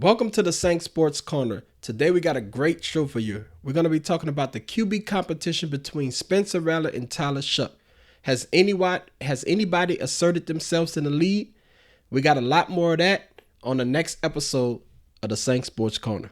Welcome to the Saints Sports Corner. Today we got a great show for you. We're going to be talking about the QB competition between Spencer Rattler and Tyler Shough. Has anybody asserted themselves in the lead? We got a lot more of that on the next episode of the Saints Sports Corner.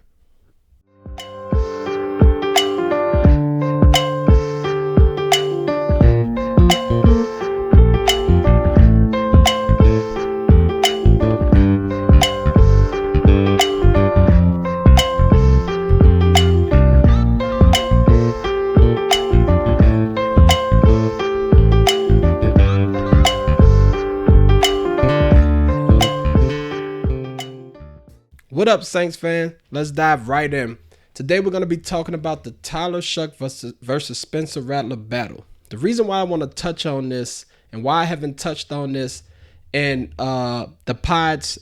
What up, Saints fan? Let's dive right in. Today we're going to be talking about the Tyler Shough versus Spencer Rattler battle. The reason why I want to touch on this and why I haven't touched on this in the pods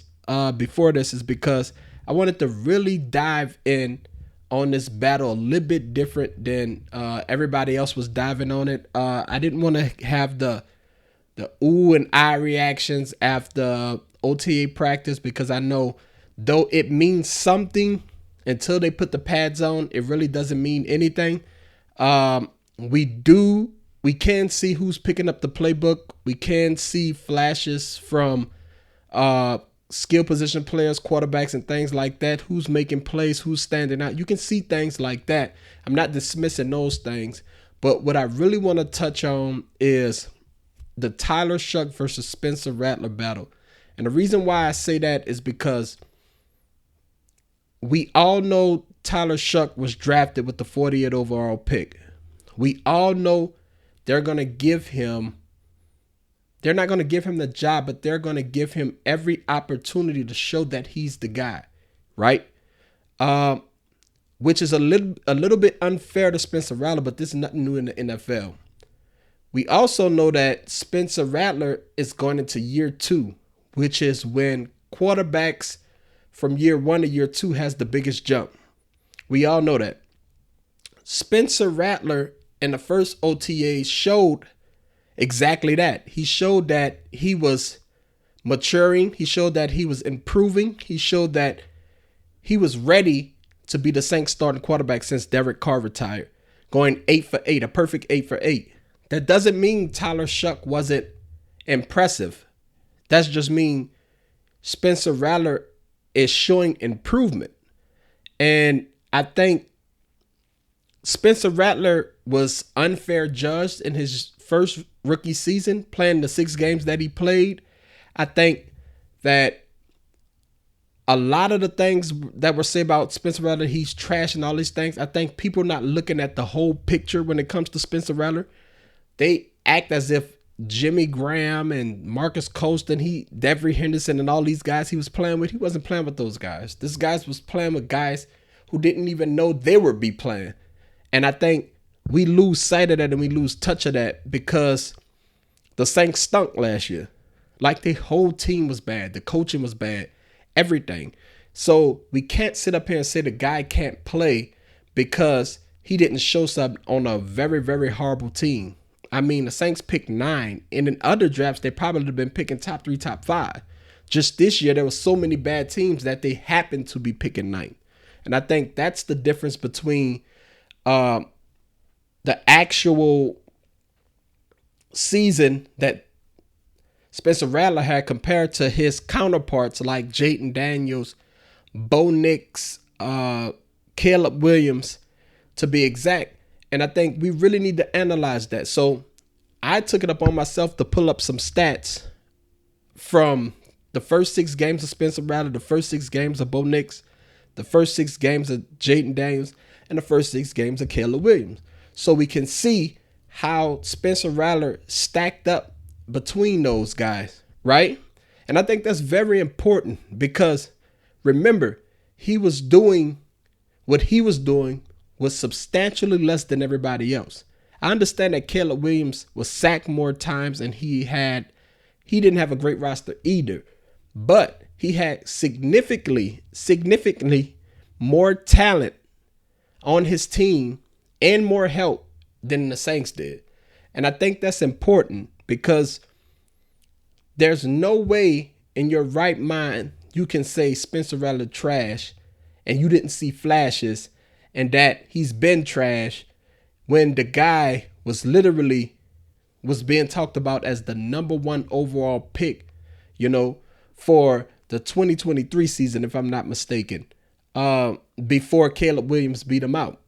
before this is because I wanted to really dive in on this battle a little bit different than everybody else was diving on it. I didn't want to have the ooh and ah reactions after OTA practice because I know though it means something until they put the pads on, it really doesn't mean anything. We can see who's picking up the playbook. We can see flashes from skill position players, quarterbacks, and things like that. Who's making plays, who's standing out. You can see things like that. I'm not dismissing those things. But what I really want to touch on is the Tyler Shough versus Spencer Rattler battle. And the reason why I say that is because we all know Tyler Shough was drafted with the 40th overall pick. We all know they're not going to give him the job, but they're going to give him every opportunity to show that he's the guy, right? Which is a little bit unfair to Spencer Rattler, but this is nothing new in the NFL. We also know that Spencer Rattler is going into year 2, which is when quarterbacks from year 1 to year 2 has the biggest jump. We all know that. Spencer Rattler in the first OTA showed exactly that. He showed that he was maturing. He showed that he was improving. He showed that he was ready to be the Saints starting quarterback since Derek Carr retired, going 8 for 8, a perfect 8 for 8. That doesn't mean Tyler Shough wasn't impressive. That's just mean Spencer Rattler is showing improvement. And I think Spencer Rattler was unfair judged in his first rookie season, playing the 6 games that he played. I think that a lot of the things that were said about Spencer Rattler, he's trash and all these things, I think people are not looking at the whole picture when it comes to Spencer Rattler. They act as if Jimmy Graham and Marcus Colston, Devery Henderson and all these guys he was playing with, he wasn't playing with those guys. This guy was playing with guys who didn't even know they would be playing. And I think we lose sight of that and we lose touch of that because the Saints stunk last year. Like the whole team was bad. The coaching was bad. Everything. So we can't sit up here and say the guy can't play because he didn't show something on a very, very horrible team. I mean, the Saints picked 9, and in other drafts, they probably would have been picking top 3, top 5. Just this year, there were so many bad teams that they happened to be picking 9. And I think that's the difference between the actual season that Spencer Rattler had compared to his counterparts like Jaden Daniels, Bo Nix, Caleb Williams, to be exact. And I think we really need to analyze that. So I took it upon myself to pull up some stats from the first 6 games of Spencer Rattler, the first 6 games of Bo Nix, the first 6 games of Jaden Daniels, and the first 6 games of Caleb Williams. So we can see how Spencer Rattler stacked up between those guys, right? And I think that's very important because remember, he was doing what he was doing was substantially less than everybody else. I understand that Caleb Williams was sacked more times and he didn't have a great roster either, but he had significantly more talent on his team and more help than the Saints did. And I think that's important because there's no way in your right mind you can say Spencer Rattler trash and you didn't see flashes and that he's been trash when the guy was being talked about as the #1 overall pick, for the 2023 season, if I'm not mistaken, before Caleb Williams beat him out.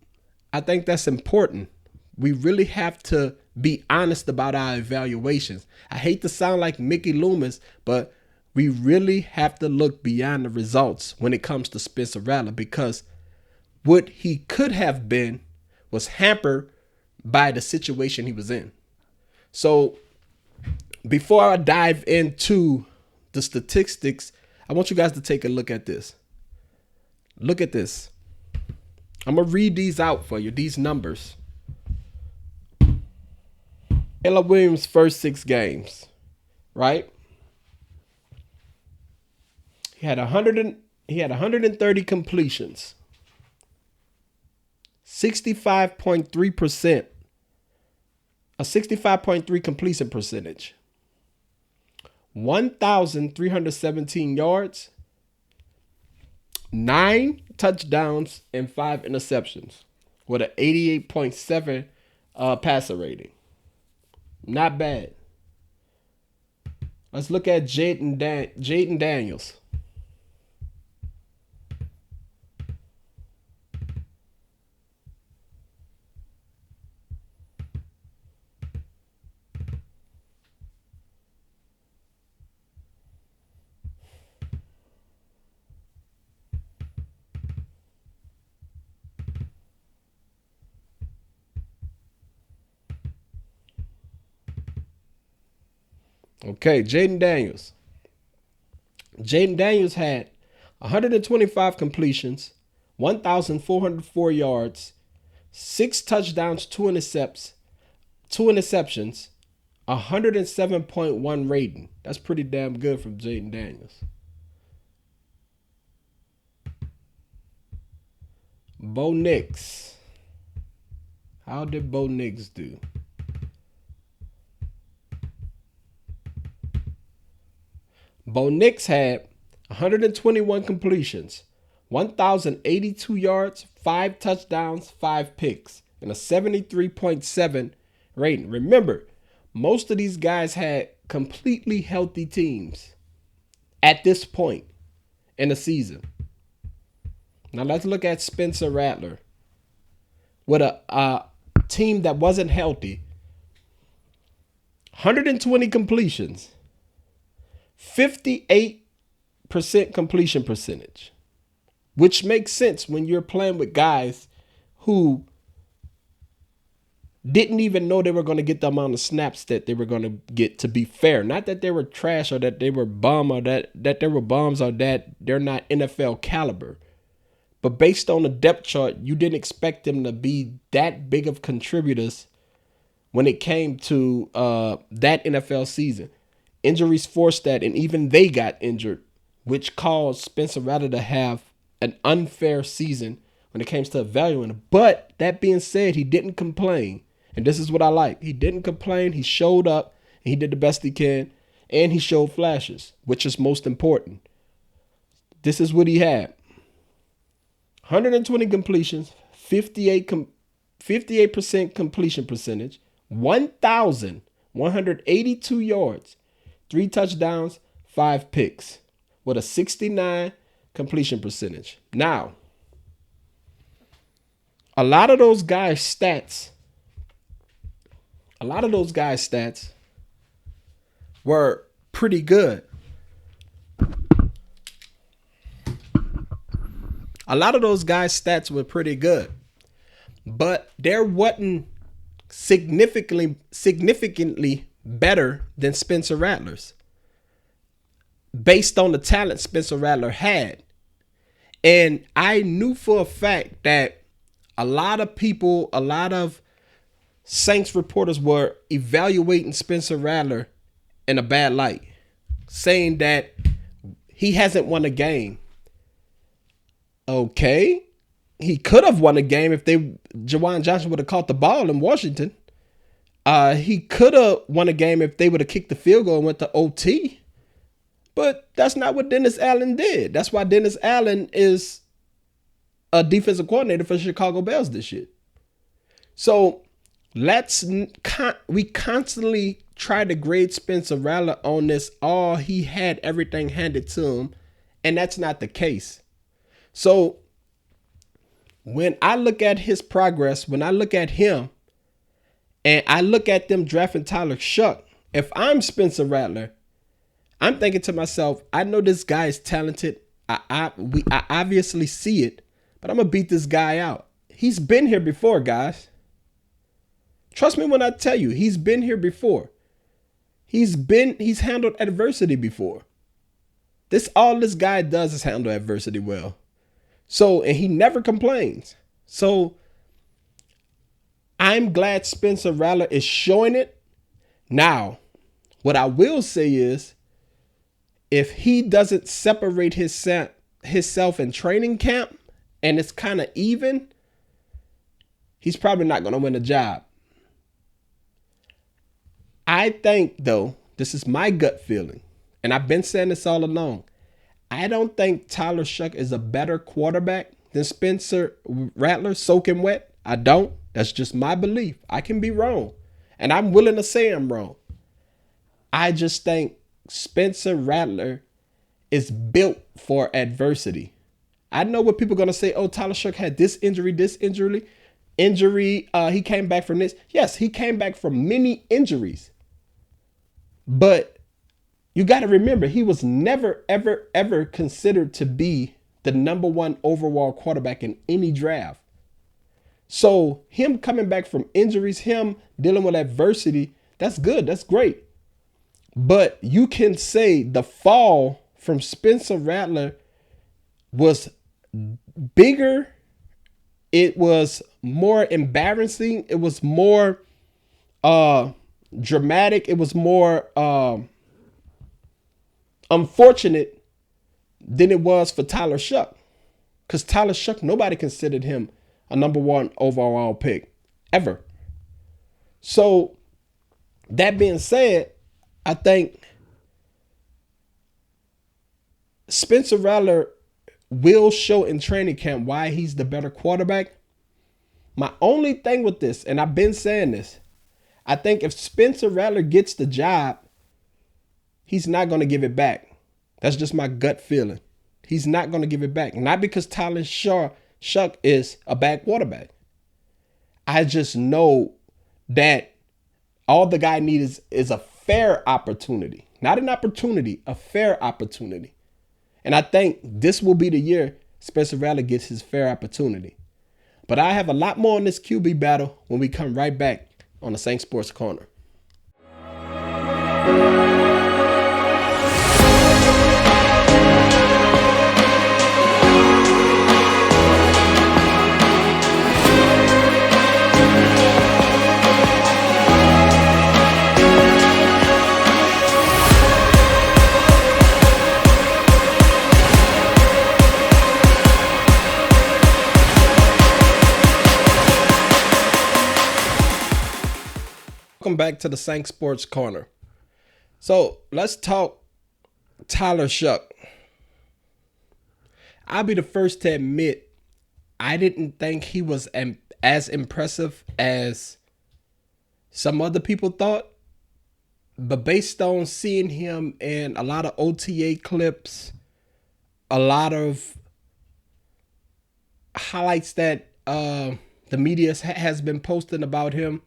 I think that's important. We really have to be honest about our evaluations. I hate to sound like Mickey Loomis, but we really have to look beyond the results when it comes to Spencer Rattler, because what he could have been was hampered by the situation he was in. So before I dive into the statistics, I want you guys to take a look at this. Look at this. I'm going to read these out for you, these numbers. Caleb Williams' first 6 games, right? He had 130 completions, 65.3%, a 65.3 completion percentage, 1,317 yards, 9 touchdowns, and 5 interceptions with an 88.7 passer rating. Not bad. Let's look at Jaden Daniels. Okay, Jaden Daniels. Jaden Daniels had 125 completions, 1,404 yards, 6 touchdowns, 2 interceptions, 107.1 rating. That's pretty damn good from Jaden Daniels. Bo Nix. How did Bo Nix do? Bo Nix had 121 completions, 1,082 yards, 5 touchdowns, 5 picks, and a 73.7 rating. Remember, most of these guys had completely healthy teams at this point in the season. Now let's look at Spencer Rattler with a team that wasn't healthy. 120 completions, 58% completion percentage, which makes sense when you're playing with guys who didn't even know they were going to get the amount of snaps that they were going to get, to be fair. Not that they were trash or that they were bum or that they were bums or that they're not NFL caliber. But based on the depth chart, you didn't expect them to be that big of contributors when it came to that NFL season. Injuries forced that, and even they got injured, which caused Spencer Rattler to have an unfair season when it comes to evaluating him. But that being said, he didn't complain. And this is what I like. He didn't complain. He showed up, and he did the best he can, and he showed flashes, which is most important. This is what he had. 120 completions, 58% completion percentage, 1,182 yards, 3 touchdowns, 5 picks, with a 69 completion percentage. Now, a lot of those guys' stats were pretty good. But there wasn't significantly better than Spencer Rattler's based on the talent Spencer Rattler had. And I knew for a fact that a lot of Saints reporters were evaluating Spencer Rattler in a bad light, saying that he hasn't won a game. Okay, he could have won a game if Jawan Johnson would have caught the ball in Washington. He could have won a game if they would have kicked the field goal and went to OT. But that's not what Dennis Allen did. That's why Dennis Allen is a defensive coordinator for Chicago Bears this year. So we constantly try to grade Spencer Rattler on this. Oh, he had everything handed to him. And that's not the case. So when I look at his progress, when I look at him, and I look at them drafting Tyler Shough, if I'm Spencer Rattler, I'm thinking to myself, I know this guy is talented. I obviously see it, but I'm going to beat this guy out. He's been here before, guys. Trust me when I tell you, he's been here before. He's handled adversity before. All this guy does is handle adversity well. So, and he never complains. So, I'm glad Spencer Rattler is showing it. Now, what I will say is, if he doesn't separate himself in training camp and it's kind of even, he's probably not going to win a job. I think, though, this is my gut feeling, and I've been saying this all along. I don't think Tyler Shough is a better quarterback than Spencer Rattler soaking wet. I don't. That's just my belief. I can be wrong, and I'm willing to say I'm wrong. I just think Spencer Rattler is built for adversity. I know what people are going to say. Oh, Tyler Shough had this injury. He came back from this. Yes, he came back from many injuries. But you got to remember, he was never, ever, ever considered to be the number one overall quarterback in any draft. So him coming back from injuries, him dealing with adversity, that's good. That's great. But you can say the fall from Spencer Rattler was bigger. It was more embarrassing. It was more dramatic. It was more unfortunate than it was for Tyler Shough. Because Tyler Shough, nobody considered him a number one overall pick ever. So that being said, I think Spencer Rattler will show in training camp why he's the better quarterback. My only thing with this, and I've been saying this, I think if Spencer Rattler gets the job, he's not going to give it back. That's just my gut feeling. He's not going to give it back. Not because Tyler Shough is a bad quarterback. I just know that all the guy needs is a fair opportunity. Not an opportunity, a fair opportunity. And I think this will be the year Spencer Rattler gets his fair opportunity. But I have a lot more on this QB battle when we come right back on the Saint Sports Corner. Welcome back to the Saint Sports Corner. So let's talk Tyler Shough. I'll be the first to admit I didn't think he was as impressive as some other people thought. But based on seeing him in a lot of OTA clips, a lot of highlights that the media has been posting about him,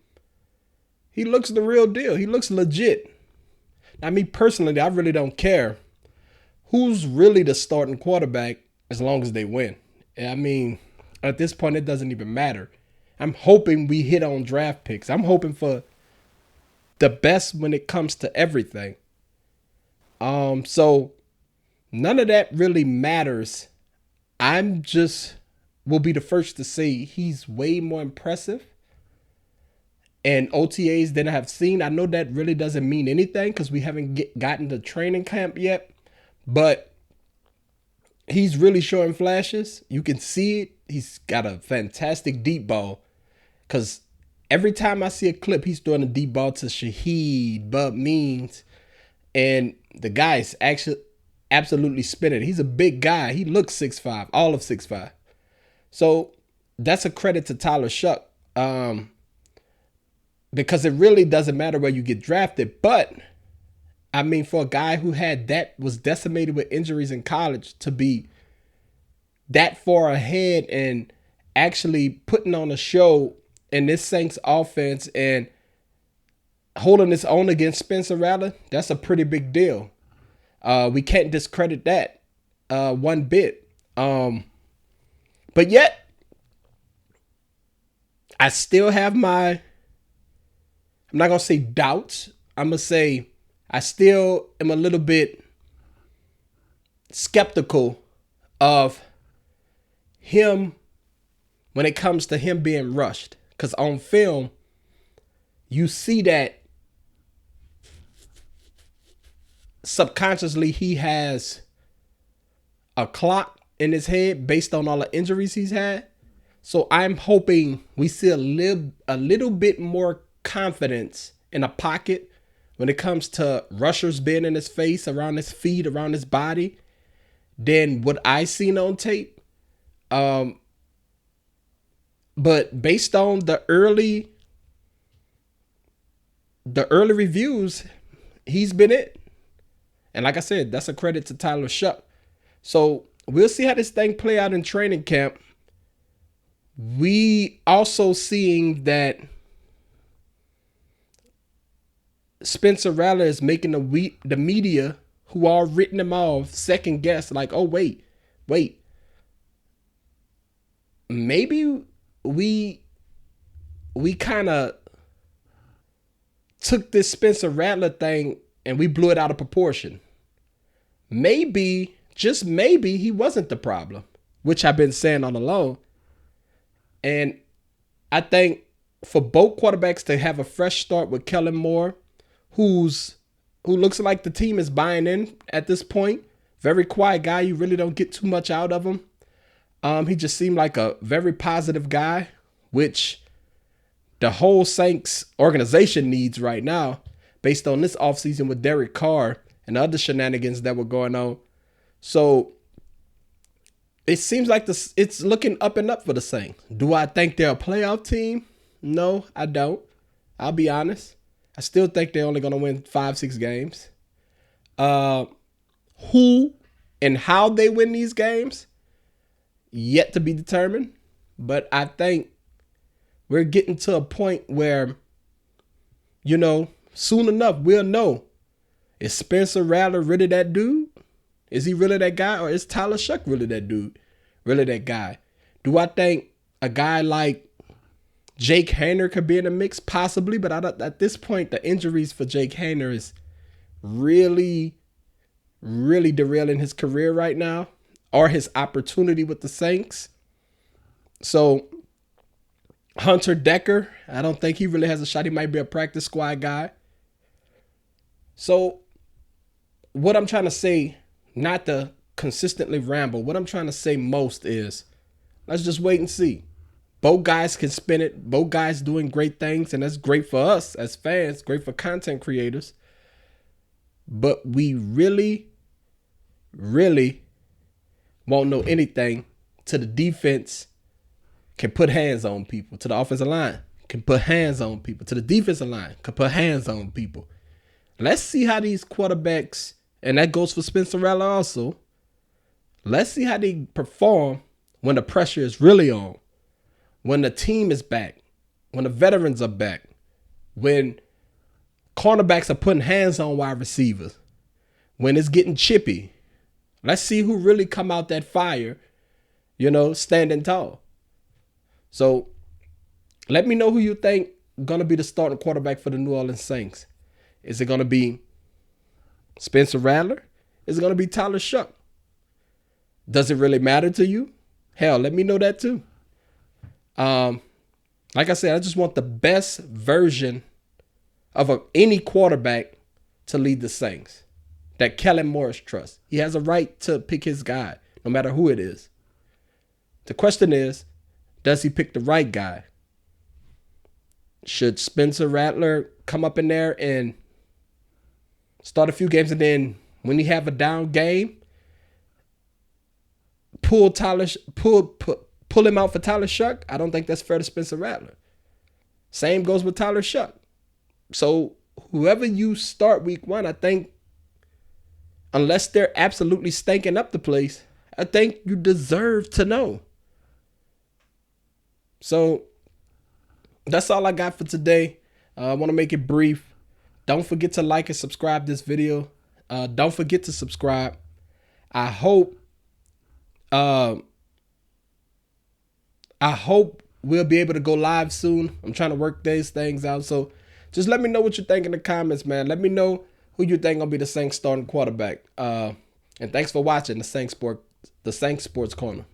he looks the real deal. He looks legit. Now, me personally, I really don't care who's really the starting quarterback as long as they win. I mean, at this point, it doesn't even matter. I'm hoping we hit on draft picks. I'm hoping for the best when it comes to everything. So none of that really matters. Will be the first to say he's way more impressive and OTAs than I have seen. I know that really doesn't mean anything because we haven't gotten to training camp yet, but he's really showing flashes. You can see it. He's got a fantastic deep ball because every time I see a clip, he's throwing a deep ball to Shaheed, Bub Means, and the guy's actually absolutely spin it. He's a big guy. He looks 6'5", all of 6'5". So that's a credit to Tyler Shough. Because it really doesn't matter where you get drafted. But I mean, for a guy who was decimated with injuries in college to be that far ahead and actually putting on a show in this Saints offense and holding its own against Spencer Rattler, that's a pretty big deal. We can't discredit that one bit. But yet, I still have I'm not going to say doubts. I'm going to say I still am a little bit skeptical of him when it comes to him being rushed. Because on film, you see that subconsciously he has a clock in his head based on all the injuries he's had. So I'm hoping we see a little bit more confidence in a pocket when it comes to rushers being in his face, around his feet, around his body, than what I seen on tape. But based on the early reviews, he's been it. And like I said, that's a credit to Tyler Shough. So we'll see how this thing play out in training camp. We also seeing that Spencer Rattler is making the media, who all written him off, second guess, like, oh, wait. Maybe we kind of took this Spencer Rattler thing and we blew it out of proportion. Maybe, just maybe, he wasn't the problem, which I've been saying all along. And I think for both quarterbacks to have a fresh start with Kellen Moore, who looks like the team is buying in at this point. Very quiet guy. You really don't get too much out of him. He just seemed like a very positive guy, which the whole Saints organization needs right now based on this offseason with Derek Carr and other shenanigans that were going on. So it seems like it's looking up and up for the Saints. Do I think they're a playoff team? No, I don't. I'll be honest. I still think they're only going to win 5-6 games. Who and how they win these games, yet to be determined. But I think we're getting to a point where, soon enough, we'll know. Is Spencer Rattler really that dude? Is he really that guy? Or is Tyler Shough really that dude? Really that guy? Do I think a guy like Jake Haener could be in the mix? Possibly, but at this point, the injuries for Jake Haener is really, really derailing his career right now, or his opportunity with the Saints. So Hunter Decker, I don't think he really has a shot. He might be a practice squad guy. So what I'm trying to say, not to consistently ramble, what I'm trying to say most is, let's just wait and see. Both guys can spin it. Both guys doing great things, and that's great for us as fans, great for content creators. But we really, really won't know anything till the defense can put hands on people, to the offensive line can put hands on people, to the defensive line can put hands on people. Let's see how these quarterbacks, and that goes for Spencer Rattler also, let's see how they perform when the pressure is really on. When the team is back, when the veterans are back, when cornerbacks are putting hands on wide receivers, when it's getting chippy. Let's see who really come out that fire, standing tall. So let me know who you think going to be the starting quarterback for the New Orleans Saints. Is it going to be Spencer Rattler? Is it going to be Tyler Shough? Does it really matter to you? Hell, let me know that too. Like I said, I just want the best version of any quarterback to lead the Saints that Kellen Moore trusts. He has a right to pick his guy, no matter who it is. The question is, does he pick the right guy? Should Spencer Rattler come up in there and start a few games, and then when he have a down game, pull him out for Tyler Shough, I don't think that's fair to Spencer Rattler. Same goes with Tyler Shough. So whoever you start week 1, I think, unless they're absolutely stinking up the place, I think you deserve to know. So that's all I got for today. I want to make it brief. Don't forget to like and subscribe this video. Don't forget to subscribe. I hope we'll be able to go live soon. I'm trying to work these things out. So just let me know what you think in the comments, man. Let me know who you think gonna be the Saints starting quarterback. And thanks for watching the Saints Sports Corner.